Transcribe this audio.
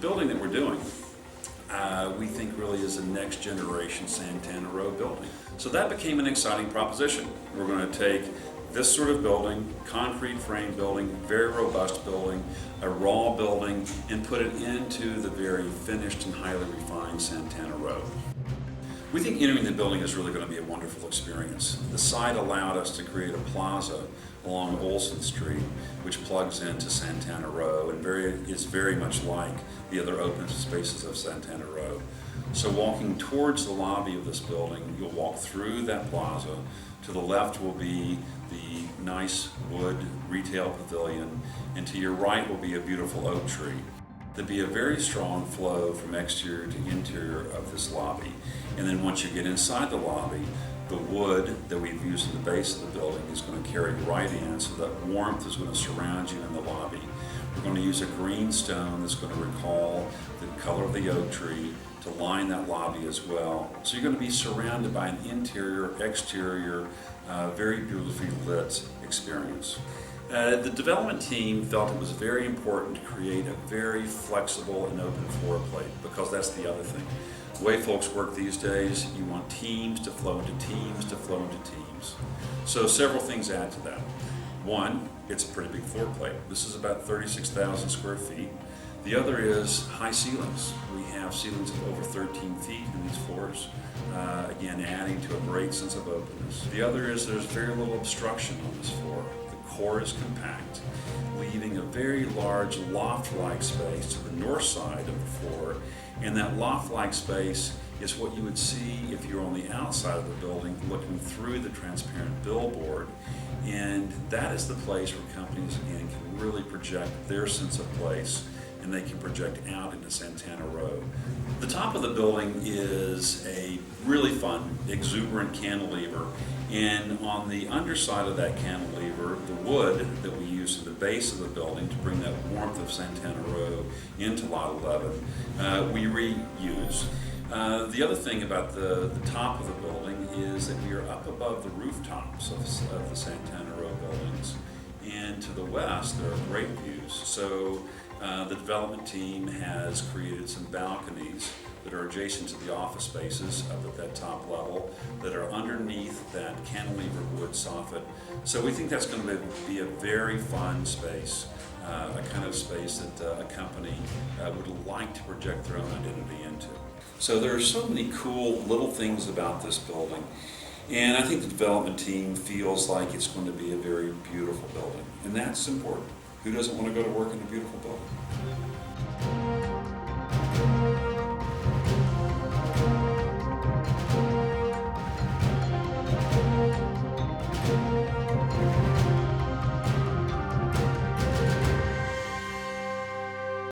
building that we're doing, we think really is a next generation Santana Row building. So that became an exciting proposition. We're going to take this sort of building, concrete frame building, very robust building, a raw building, and put it into the very finished and highly refined Santana Row. We think entering the building is really going to be a wonderful experience. The site allowed us to create a plaza along Olson Street, which plugs into Santana Row and is very much like the other open spaces of Santana Row. So walking towards the lobby of this building, you'll walk through that plaza. To the left will be the nice wood retail pavilion, and to your right will be a beautiful oak tree. There'll be a very strong flow from exterior to interior of this lobby. And then once you get inside the lobby, the wood that we've used in the base of the building is going to carry right in, so that warmth is going to surround you in the lobby. We're going to use a green stone that's going to recall the color of the oak tree to line that lobby as well. So you're going to be surrounded by an interior, exterior, very beautifully lit experience. The development team felt it was very important to create a very flexible and open floor plate, because that's the other thing. The way folks work these days, you want teams to flow into teams to flow into teams. So several things add to that. One, it's a pretty big floor plate. This is about 36,000 square feet. The other is high ceilings. We have ceilings of over 13 feet in these floors, again adding to a great sense of openness. The other is there's very little obstruction on this floor. The core is compact, leaving a very large loft-like space to the north side of the floor, and that loft-like space is what you would see if you're on the outside of the building looking through the transparent billboard, and that is the place where companies again can really project their sense of place, and they can project out into Santana Row. The top of the building is a really fun, exuberant cantilever, and on the underside of that cantilever, the wood that we use at the base of the building to bring that warmth of Santana Row into Lot 11, we reuse. The other thing about the top of the building is that we are up above the rooftops of the Santana Row buildings, and to the west there are great views. So the development team has created some balconies that are adjacent to the office spaces up at that top level that are underneath that cantilever wood soffit. So we think that's going to be a very fun space, a kind of space that a company would like to project their own identity into. So there are so many cool little things about this building, and I think the development team feels like it's going to be a very beautiful building, and that's important. Who doesn't want to go to work in a beautiful building?